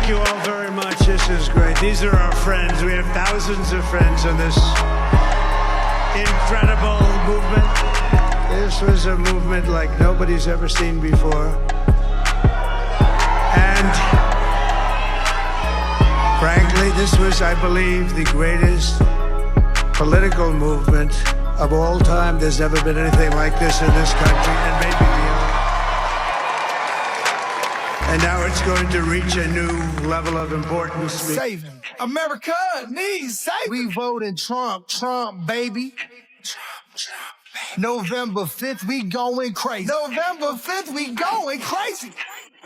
Thank you all very much. This is great. These are our friends. We have thousands of friends in this incredible movement. This was a movement like nobody's ever seen before. And frankly, this was, I believe, the greatest political movement of all time. There's never been anything like this in this country, and maybe beyond. And now it's going to reach a new level of importance. Saving America needs saving. We voting Trump, Trump, baby. November 5th, we going crazy. November 5th, we going crazy.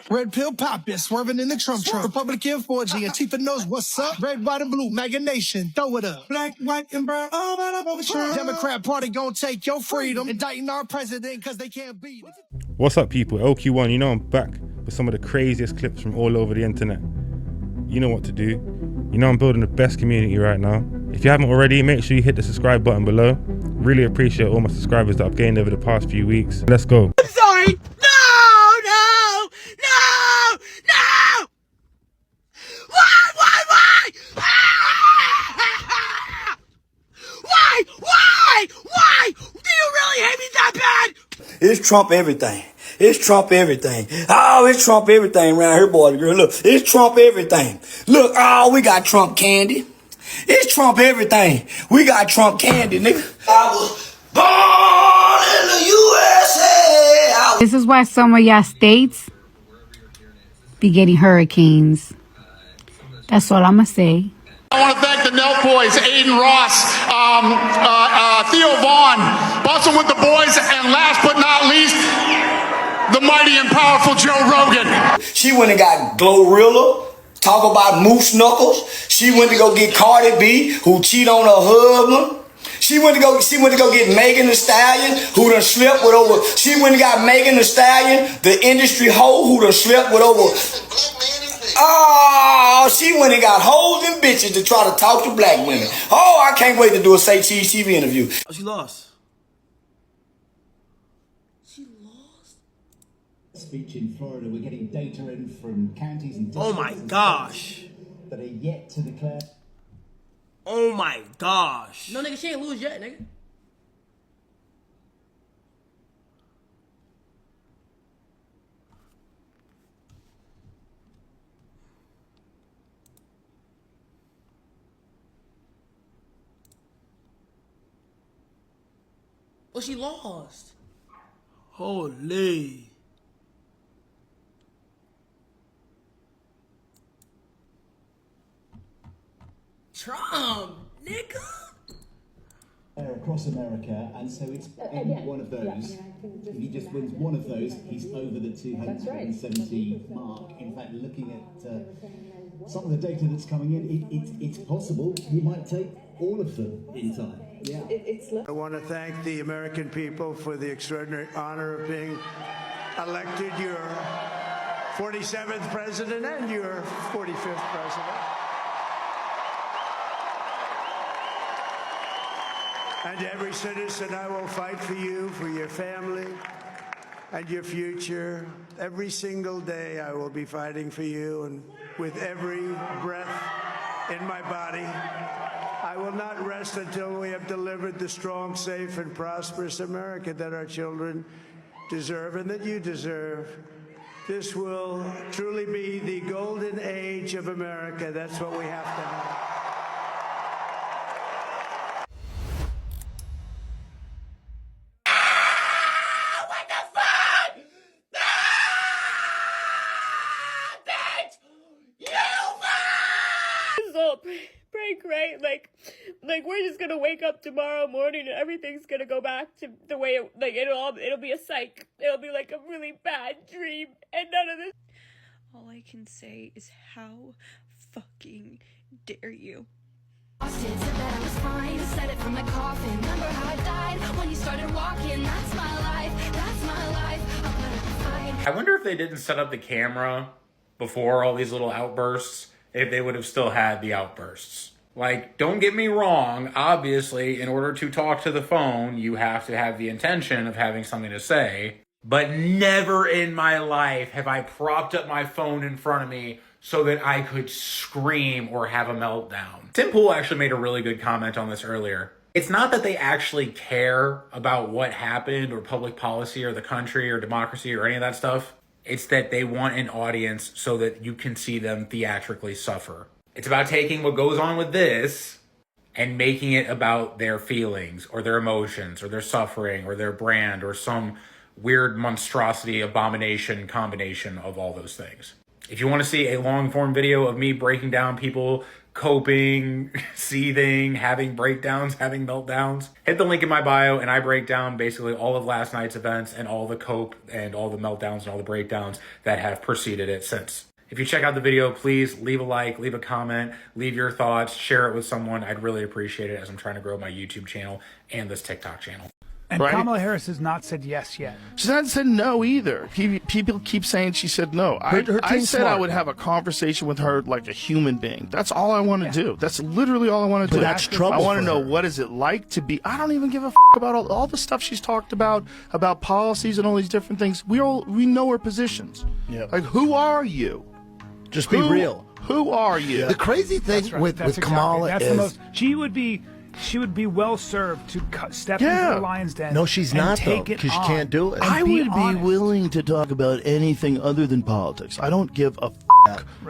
Red pill poppin', swerving in the Trump truck. Republican 4G, Antifa knows what's up. Red, white, and blue, MAGA nation, throw it up. Black, white, and brown, all that up over Trump. Democrat party gon' take your freedom. Indicting our president cause they can't beat it. What's up, people? LQ1, you know I'm back with some of the craziest clips from all over the internet. You know what to do. You know I'm building the best community right now. If you haven't already, make sure you hit the subscribe button below. Really appreciate all my subscribers that I've gained over the past few weeks. Let's go. I'm sorry. No! Why? Why? Do you really hate me that bad? It's Trump everything. It's Trump everything. Oh, it's Trump everything around here, boy. Girl, look, it's Trump everything. Look, oh, we got Trump candy. It's Trump everything. We got Trump candy, nigga. I was born in the USA. This is why some of y'all states be getting hurricanes. That's all I'ma say. I want to thank the Nelk boys, Aiden Ross, Theo Vaughn, Bustin' with the Boys, and last but not least, the mighty and powerful Joe Rogan. She went and got Glorilla, talk about Moose Knuckles. She went to go get Cardi B, who cheat on her husband. She went to go get Megan Thee Stallion, who done slept with over. She went and got Megan Thee Stallion, the industry hoe, who done slept with over. Oh, she went and got hoes and bitches to try to talk to black women. Oh, I can't wait to do a Say Cheese TV interview. Oh, she lost. Speech in Florida, we're getting data in from counties and Oh my gosh. that are yet to declare. Oh my gosh. No, nigga, she ain't lose yet, nigga. Oh, she lost. Holy. Trump, nigga. Across America, and so it's any one of those. If he just wins one of those, he's over the 270 mark. In fact, looking at some of the data that's coming in, it's possible he might take all of them in time. Yeah. I want to thank the American people for the extraordinary honor of being elected your 47th president and your 45th president. And every citizen, I will fight for you, for your family, and your future. Every single day, I will be fighting for you, and with every breath in my body, I will not rest until we have delivered the strong, safe, and prosperous America that our children deserve and that you deserve. This will truly be the golden age of America. That's what we have to have. Break, right? Like we're just gonna wake up tomorrow morning and everything's gonna go back to the way it'll be a psych. It'll be like a really bad dream, and none of this. All I can say is how fucking dare you. Said that I was fine, said it from the coffin. Remember how I died when you started walking? That's my life, that's my life. I'll put up a fight. I wonder if they didn't set up the camera before all these little outbursts, if they would have still had the outbursts. Like, don't get me wrong, obviously, in order to talk to the phone, you have to have the intention of having something to say. But never in my life have I propped up my phone in front of me so that I could scream or have a meltdown. Tim Pool actually made a really good comment on this earlier. It's not that they actually care about what happened or public policy or the country or democracy or any of that stuff. It's that they want an audience so that you can see them theatrically suffer. It's about taking what goes on with this and making it about their feelings or their emotions or their suffering or their brand or some weird monstrosity, abomination, combination of all those things. If you want to see a long form video of me breaking down people coping, seething, having breakdowns, having meltdowns, hit the link in my bio and I break down basically all of last night's events and all the cope and all the meltdowns and all the breakdowns that have preceded it since. If you check out the video, please leave a like, leave a comment, leave your thoughts, share it with someone. I'd really appreciate it as I'm trying to grow my YouTube channel and this TikTok channel. And Kamala Harris has not said yes yet. She's not said no either. People keep saying she said no. I said I would have a conversation with her like a human being. That's all I want to do. That's literally all I want to do. That's trouble. I want to know what is it like to be. I don't even give a about all the stuff she's talked about policies and all these different things. We know her positions. Yeah. Like, who are you? Just be real. Who are you? The crazy thing with Kamala is she would be well served to step into the lion's den. No, she's not, though, because she can't do it. I would be willing to talk about anything other than politics. I don't give a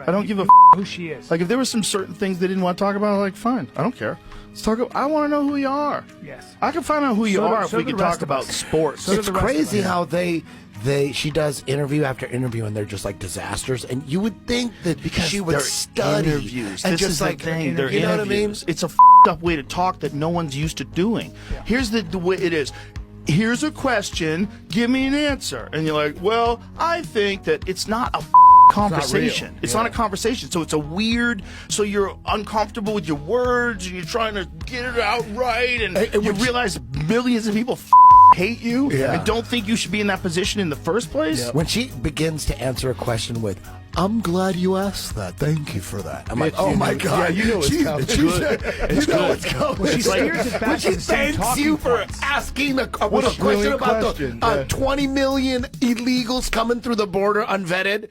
I don't give a who she is. Like, if there were some certain things they didn't want to talk about, I'm like, fine, I don't care. Let's talk. I want to know who you are. Yes. I can find out who you are if we can talk about sports. It's crazy how she does interview after interview and they're just like disasters, and you would think that because she would study interviews. and This just is the like thing. They're you know what I mean? interviews. It's a up way to talk that no one's used to doing. Yeah. Here's the way it is. Here's a question. Give me an answer. And you're like, well, I think that it's not a conversation. It's not a conversation. So it's a weird. So you're uncomfortable with your words and you're trying to get it out right, and you realize millions of people hate you and don't think you should be in that position in the first place. Yeah. When she begins to answer a question with, "I'm glad you asked that. Thank you for that." I'm like, "Oh my God!" Yeah, you know it's coming. It's good. When she steers it back When she to the same thanks you for points. asking a question about the 20 million illegals coming through the border unvetted,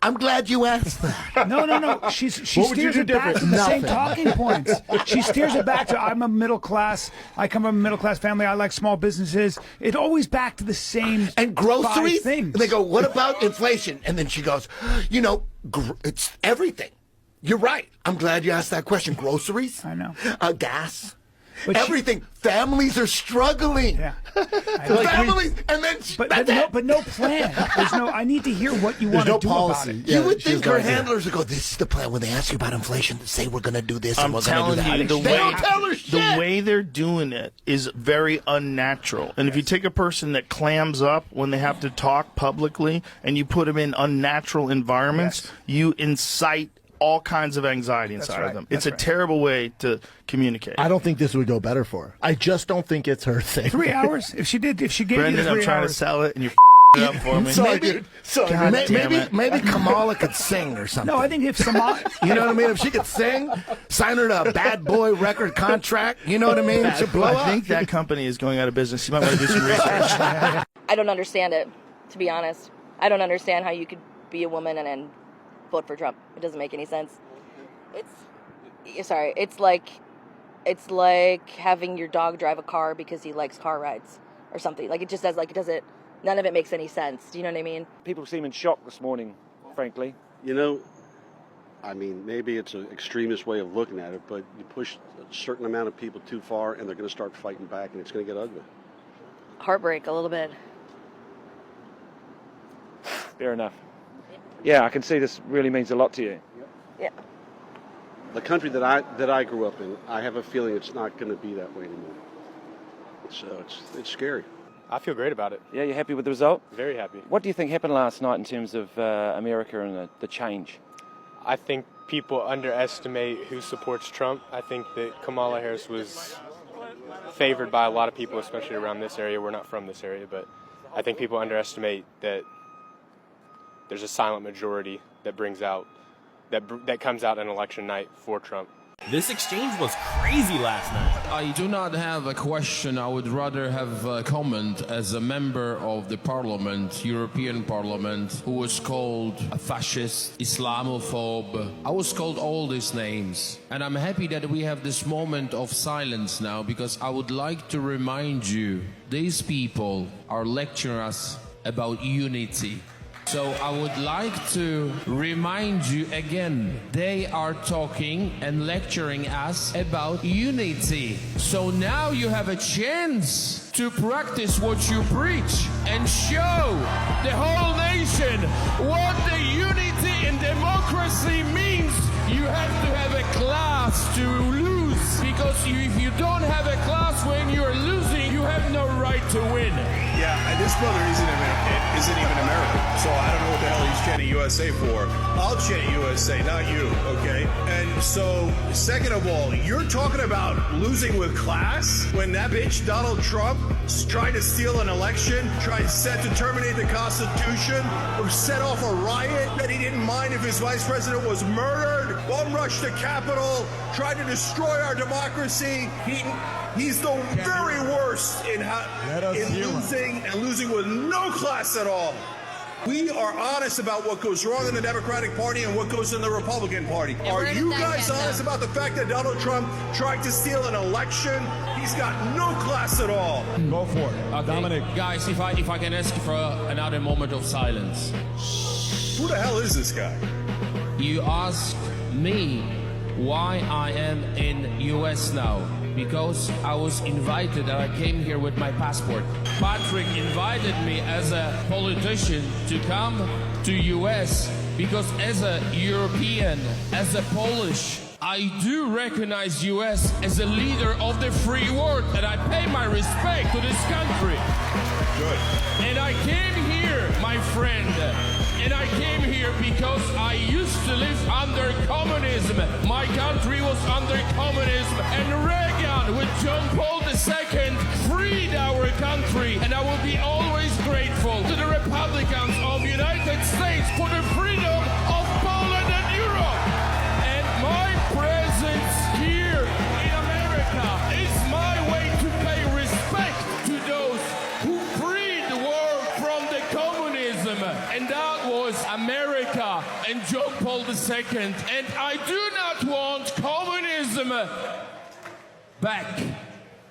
I'm glad you asked that. No. She steers it back to the same talking points. She steers it back to, I'm a middle class. I come from a middle class family. I like small businesses. It always back to the same and groceries. things. They go, "What about inflation?" And then she goes, "You know, it's everything." You're right. I'm glad you asked that question. Groceries. I know. Gas. But everything. Families are struggling. Yeah. Families, and then but no plan. There's no. I need to hear what you want to do about it. You would think her handlers would go, "This is the plan." When they ask you about inflation, say we're going to do this and we're going to do that. You, They don't tell her shit. The way they're doing it is very unnatural. And if you take a person that clams up when they have to talk publicly and you put them in unnatural environments, you incite all kinds of anxiety inside of them. It's a terrible way to communicate. I don't think this would go better for her. I just don't think it's her thing. 3 hours? If she gave Brendan, you 3 I'm trying hours. to sell it and you're it up for me. Maybe Kamala could sing or something. No, I think if Kamala, you know what I mean? If she could sing, sign her to a Bad Boy record contract. You know what I mean? She'll blow up. I think that company is going out of business. You might want to do some research. I don't understand it, to be honest. I don't understand how you could be a woman and then vote for Trump. It doesn't make any sense. It's like having your dog drive a car because he likes car rides or something. Like, it just doesn't, none of it makes any sense. Do you know what I mean? People seem in shock this morning, frankly. You know, I mean, maybe it's an extremist way of looking at it, but you push a certain amount of people too far and they're going to start fighting back and it's going to get ugly. Heartbreak a little bit. Fair enough. Yeah, I can see this really means a lot to you. Yeah. The country that I grew up in, I have a feeling it's not going to be that way anymore. So it's scary. I feel great about it. Yeah, you happy with the result? Very happy. What do you think happened last night in terms of America and the change? I think people underestimate who supports Trump. I think that Kamala Harris was favored by a lot of people, especially around this area. We're not from this area, but I think people underestimate that there's a silent majority that brings out that comes out on election night for Trump. This exchange was crazy last night. I do not have a question. I would rather have a comment as a member of the parliament, European Parliament, who was called a fascist, Islamophobe. I was called all these names. And I'm happy that we have this moment of silence now, because I would like to remind you, these people are lecturing us about unity. So I would like to remind you again, they are talking and lecturing us about unity. So now you have a chance to practice what you preach and show the whole nation what the unity and democracy means. You have to have a class to lose, because if you don't have a class when you're losing, you have no right to win. Yeah, and this brother isn't even American, so I don't know what the hell he's chanting USA for. I'll chant USA, not you, okay? And so, second of all, you're talking about losing with class when that bitch Donald Trump tried to steal an election, tried to terminate the Constitution, or set off a riot that he didn't mind if his vice president was murdered, bum rushed the Capitol, tried to destroy our democracy. He's the very worst in losing with no class at all. We are honest about what goes wrong in the Democratic Party and what goes in the Republican Party. Are you guys honest about the fact that Donald Trump tried to steal an election? He's got no class at all. Go for it. Okay. Dominic. Guys, if I can ask for another moment of silence. Who the hell is this guy? You ask me why I am in US now. Because I was invited and I came here with my passport. Patrick invited me as a politician to come to US because as a European, as a Polish, I do recognize US as a leader of the free world, and I pay my respect to this country. Good. And I came here, my friend, and I came here because I used to live under communism. My country was under communism, and Reagan with John Paul II freed our country, and I will be always grateful to the Republicans of the United States for the freedom of Poland and Europe. And my presence here in America is my way to pay respect to those who freed the world from the communism, and that was America and John Paul II. And I do not want communism back.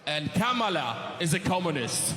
And Kamala is a communist.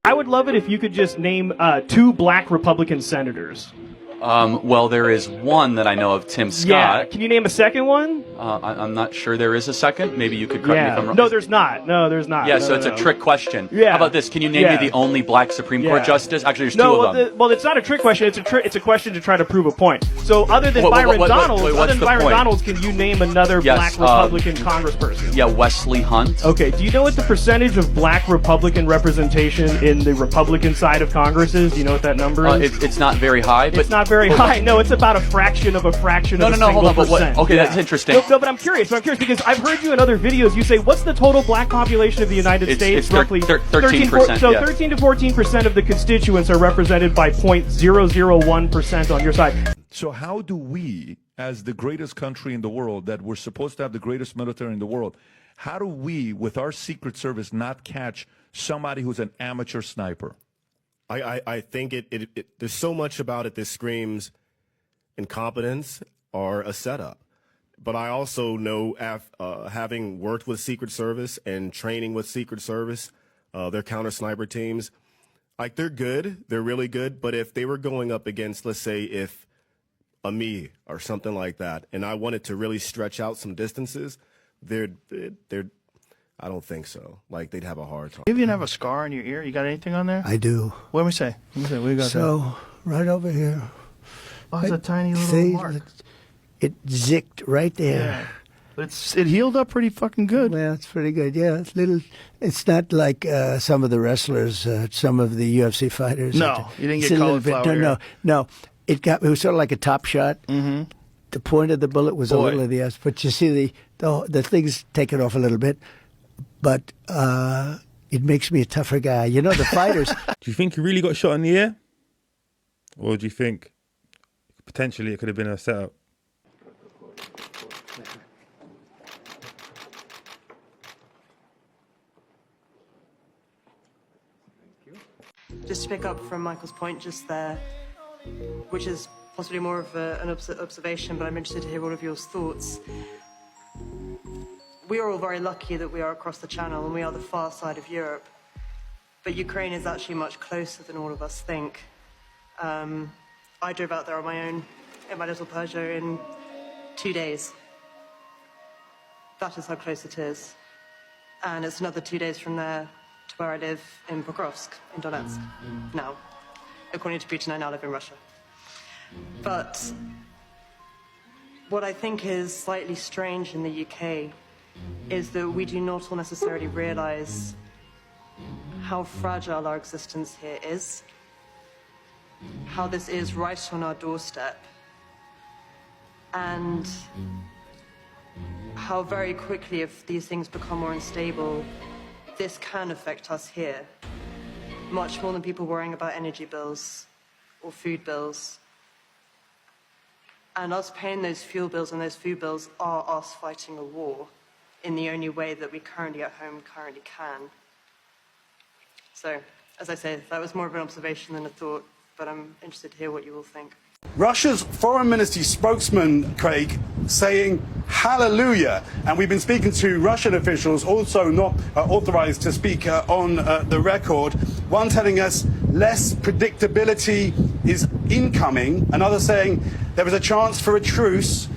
I would love it if you could just name 2 black Republican senators. Well, there is one that I know of, Tim Scott. Yeah, can you name a second one? I'm not sure there is a second. Maybe you could correct me if I'm wrong. No, there's not. No, there's not. Yeah, no, so it's a trick question. Yeah. How about this? Can you name me the only black Supreme Court justice? Actually, there's 2 of them. Well, it's not a trick question. It's a question to try to prove a point. So other than Byron Donalds, can you name another black Republican congressperson? Yeah, Wesley Hunt. Okay, do you know what the percentage of black Republican representation in the Republican side of Congress is? Do you know what that number is? It's not very high. But it's not very high. No, it's about a fraction of a fraction of a single hold on. percent. Okay, that's interesting. No, but I'm curious because I've heard you in other videos. You say, what's the total black population of the United States? It's roughly 13%. So 13 to 14% of the constituents are represented by 0.001% on your side. So how do we, as the greatest country in the world, that we're supposed to have the greatest military in the world, how do we, with our Secret Service, not catch somebody who's an amateur sniper? I think there's so much about it that screams incompetence or a setup. But I also know, having worked with Secret Service and training with Secret Service, their counter sniper teams, like they're good, they're really good. But if they were going up against, let's say, if a me or something like that, and I wanted to really stretch out some distances, they're I don't think so. Like they'd have a hard time. You even have a scar on your ear. You got anything on there? I do. What do we say? What do you got so right over here. Oh, it's a tiny little see, mark. It zicked right there. Yeah. But it healed up pretty fucking good. Well, it's pretty good. Yeah, it's little. It's not like some of the wrestlers, some of the UFC fighters. No, you didn't get cauliflower. No. It was sort of like a top shot. Mm-hmm. The point of the bullet was a little of the ass, but you see the thing's taken off a little bit, but it makes me a tougher guy. You know, the fighters. Do you think he really got shot in the ear, or do you think potentially it could have been a setup. Just to pick up from Michael's point just there, which is possibly more of an observation, but I'm interested to hear all of your thoughts. We are all very lucky that we are across the channel and we are the far side of Europe, but Ukraine is actually much closer than all of us think. I drove out there on my own in my little Peugeot in 2 days. That is how close it is. And it's another 2 days from there to where I live in Pokrovsk, in Donetsk. Now, according to Putin, I now live in Russia. But what I think is slightly strange in the UK is that we do not all necessarily realize how fragile our existence here is, how this is right on our doorstep, and how very quickly, if these things become more unstable, this can affect us here, much more than people worrying about energy bills or food bills. And us paying those fuel bills and those food bills are us fighting a war in the only way that we currently at home currently can. So, as I say, that was more of an observation than a thought, but I'm interested to hear what you all think. Russia's foreign ministry spokesman, Craig, saying hallelujah. And we've been speaking to Russian officials, also not authorized to speak on the record. One telling us less predictability is incoming. Another saying there is a chance for a truce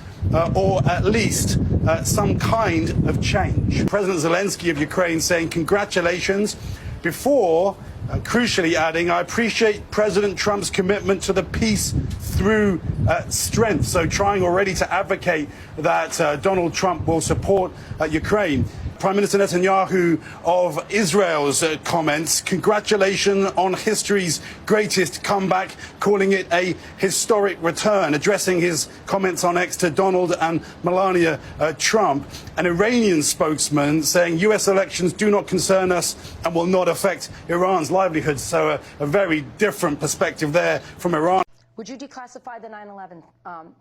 or at least some kind of change. President Zelensky of Ukraine saying congratulations before crucially adding, I appreciate President Trump's commitment to the peace through strength. So trying already to advocate that Donald Trump will support Ukraine. Prime Minister Netanyahu of Israel's comments, congratulations on history's greatest comeback, calling it a historic return, addressing his comments on X to Donald and Melania Trump. An Iranian spokesman saying US elections do not concern us and will not affect Iran's livelihood. So a very different perspective there from Iran. Would you declassify the 9/11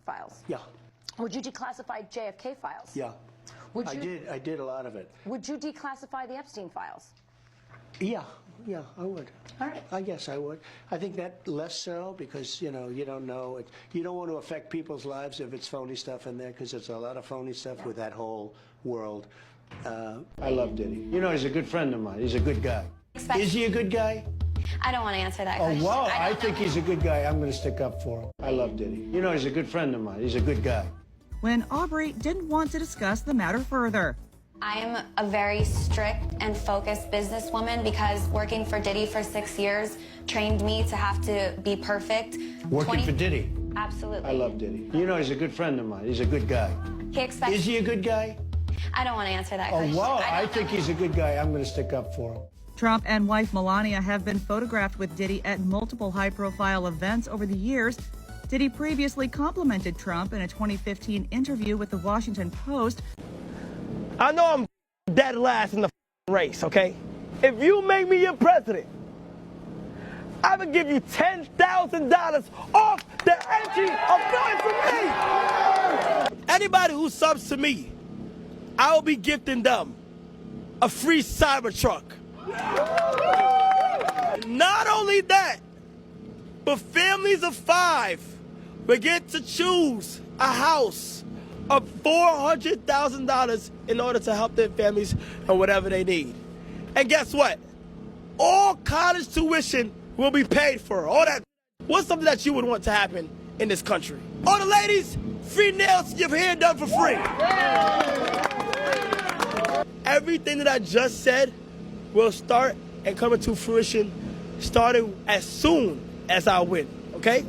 files? Yeah. Would you declassify JFK files? Yeah. Would you, I did a lot of it. Would you declassify the Epstein files? Yeah, I would. All right. I guess I would. I think that less so because, you don't know. You don't want to affect people's lives if it's phony stuff in there because there's a lot of phony stuff with that whole world. I love Diddy. He's a good friend of mine. He's a good guy. Is he a good guy? I don't want to answer that Oh, question. wow. I think he's a good guy. I'm going to stick up for him. I love Diddy. He's a good friend of mine. He's a good guy. When Aubrey didn't want to discuss the matter further. I am a very strict and focused businesswoman because working for Diddy for 6 years trained me to have to be perfect. Working for Diddy? Absolutely. I love Diddy. He's a good friend of mine. He's a good guy. He expects. Is he a good guy? I don't want to answer that Oh, question. wow. I think he's a good guy. I'm going to stick up for him. Trump and wife Melania have been photographed with Diddy at multiple high-profile events over the years. Diddy previously complimented Trump in a 2015 interview with the Washington Post. I know I'm dead last in the race, okay? If you make me your president, I would give you $10,000 off the entry of going for me. Anybody who subs to me, I will be gifting them a free Cybertruck. Not only that, but families of 5 will get to choose a house of $400,000 in order to help their families and whatever they need. And guess what? All college tuition will be paid for. All that. What's something that you would want to happen in this country? All the ladies, free nails, your hair done for free. Everything that I just said will start and come into fruition starting as soon as I win, okay?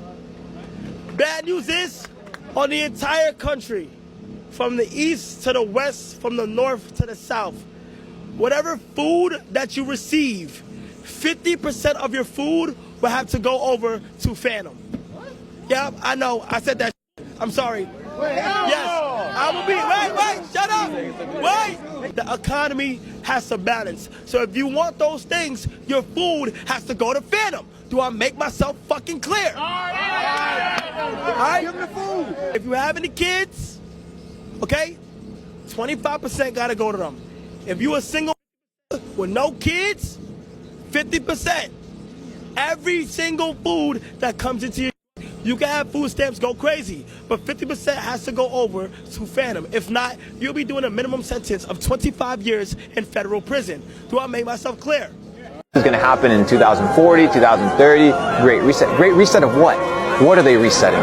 Bad news is, on the entire country, from the east to the west, from the north to the south, whatever food that you receive, 50% of your food will have to go over to Phantom. Yeah, I know, I said that. I'm sorry. Yes, I will be. Wait, shut up. Wait. The economy has to balance. So if you want those things, your food has to go to Phantom. Do I make myself fucking clear? All right? Give them the food. If you have any kids, okay, 25% gotta go to them. If you a single with no kids, 50%. Every single food that comes into your, you can have food stamps go crazy, but 50% has to go over to Phantom. If not, you'll be doing a minimum sentence of 25 years in federal prison. Do I make myself clear? It's going to happen in 2040, 2030. Great reset. Great reset of what? What are they resetting?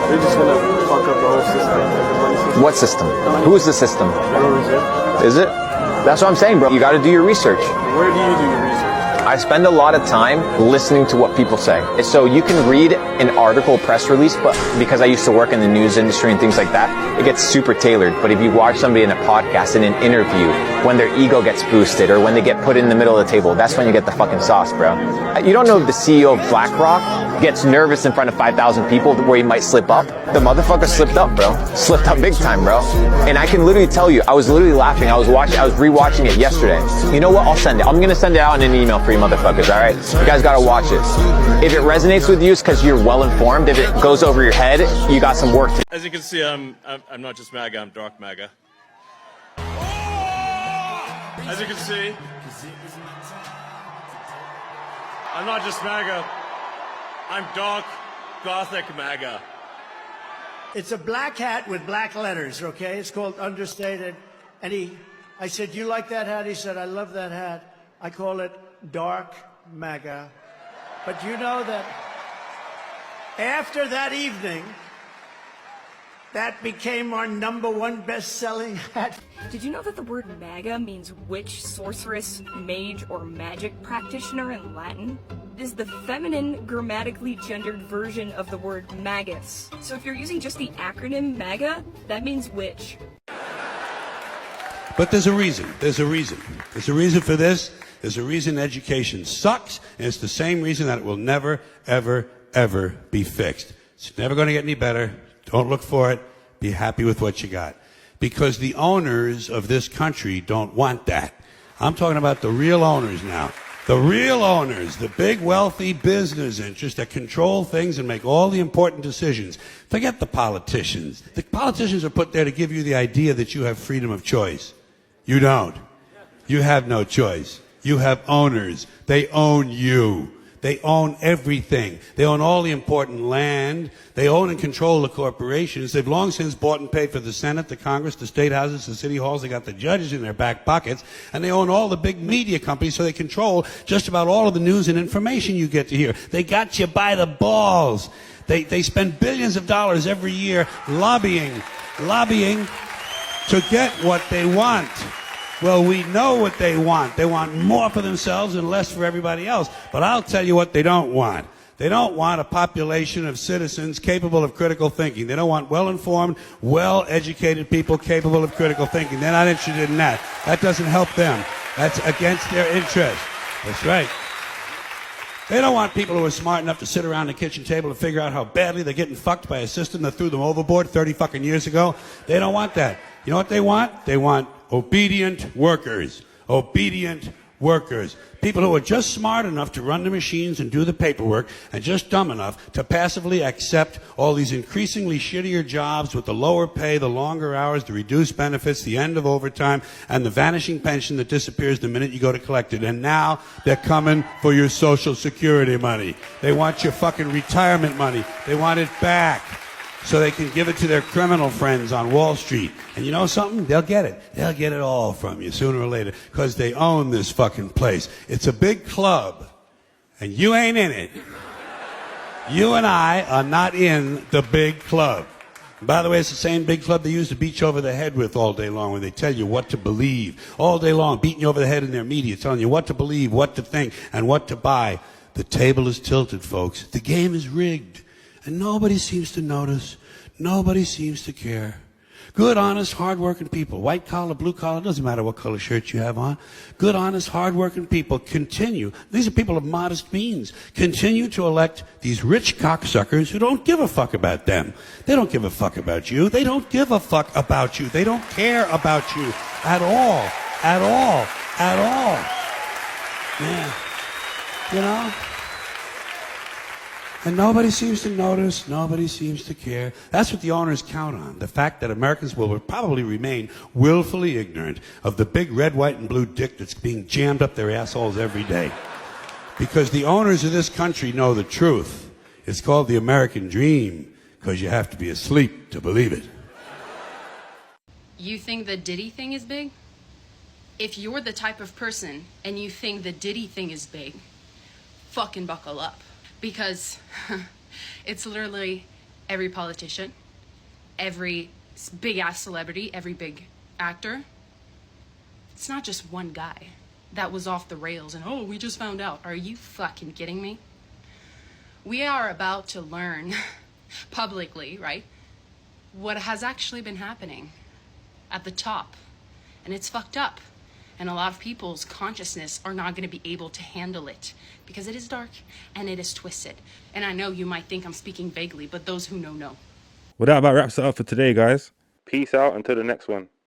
They're just going to fuck up the whole system. What system? Who's the system? Is it? That's what I'm saying, bro. You got to do your research. Where do you do your research? I spend a lot of time listening to what people say. So you can read an article, press release, but because I used to work in the news industry and things like that, it gets super tailored. But if you watch somebody in a podcast, in an interview, when their ego gets boosted or when they get put in the middle of the table, that's when you get the fucking sauce, bro. You don't know if the CEO of BlackRock gets nervous in front of 5,000 people where he might slip up. The motherfucker slipped up, bro. Slipped up big time, bro. And I can literally tell you, I was literally laughing. I was rewatching it yesterday. You know what? I'll send it. I'm going to send it out in an email for you motherfuckers, all right? You guys got to watch it. If it resonates with you, it's because you're well informed. If it goes over your head, you got some work to do. As you can see, I'm not just MAGA, I'm dark MAGA. As you can see, I'm not just MAGA, I'm dark, gothic MAGA. It's a black hat with black letters, okay? It's called Understated. And I said, you like that hat? He said, I love that hat. I call it Dark MAGA. But you know that after that evening, that became our #1 best-selling hat. Did you know that the word MAGA means witch, sorceress, mage, or magic practitioner in Latin? It is the feminine, grammatically gendered version of the word magus. So if you're using just the acronym MAGA, that means witch. But there's a reason. There's a reason. There's a reason for this. There's a reason education sucks, and it's the same reason that it will never, ever, ever be fixed. It's never going to get any better. Don't look for it. Be happy with what you got. Because the owners of this country don't want that. I'm talking about the real owners now. The real owners, the big wealthy business interests that control things and make all the important decisions. Forget the politicians. The politicians are put there to give you the idea that you have freedom of choice. You don't. You have no choice. You have owners. They own you. They own everything. They own all the important land. They own and control the corporations. They've long since bought and paid for the Senate, the Congress, the state houses, the city halls. They got the judges in their back pockets. And they own all the big media companies, so they control just about all of the news and information you get to hear. They got you by the balls. They spend billions of dollars every year lobbying to get what they want. Well, we know what they want. They want more for themselves and less for everybody else. But I'll tell you what they don't want. They don't want a population of citizens capable of critical thinking. They don't want well-informed, well-educated people capable of critical thinking. They're not interested in that. That doesn't help them. That's against their interest. That's right. They don't want people who are smart enough to sit around the kitchen table and figure out how badly they're getting fucked by a system that threw them overboard 30 fucking years ago. They don't want that. You know what they want? They want obedient workers. Obedient workers. People who are just smart enough to run the machines and do the paperwork and just dumb enough to passively accept all these increasingly shittier jobs with the lower pay, the longer hours, the reduced benefits, the end of overtime, and the vanishing pension that disappears the minute you go to collect it. And now they're coming for your Social Security money. They want your fucking retirement money. They want it back, so they can give it to their criminal friends on Wall Street. And you know something? They'll get it. They'll get it all from you sooner or later, because they own this fucking place. It's a big club, and you ain't in it. You and I are not in the big club. And by the way, it's the same big club they use to beat you over the head with all day long when they tell you what to believe. All day long, beating you over the head in their media, telling you what to believe, what to think, and what to buy. The table is tilted, folks. The game is rigged. And nobody seems to notice. Nobody seems to care. Good, honest, hard-working people, white collar, blue collar, doesn't matter what color shirt you have on. Good, honest, hard-working people continue. These are people of modest means. Continue to elect these rich cocksuckers who don't give a fuck about them. They don't give a fuck about you. They don't give a fuck about you. They don't care about you at all. At all. At all. Yeah. You know? And nobody seems to notice, nobody seems to care. That's what the owners count on, the fact that Americans will probably remain willfully ignorant of the big red, white, and blue dick that's being jammed up their assholes every day. Because the owners of this country know the truth. It's called the American dream, because you have to be asleep to believe it. You think the Diddy thing is big? If you're the type of person and you think the Diddy thing is big, fucking buckle up. Because it's literally every politician, every big-ass celebrity, every big actor. It's not just one guy that was off the rails and, oh, we just found out. Are you fucking kidding me? We are about to learn publicly, right, what has actually been happening at the top. And it's fucked up. And a lot of people's consciousness are not going to be able to handle it because it is dark and it is twisted. And I know you might think I'm speaking vaguely, but those who know, know. Well, that about wraps it up for today, guys. Peace out until the next one.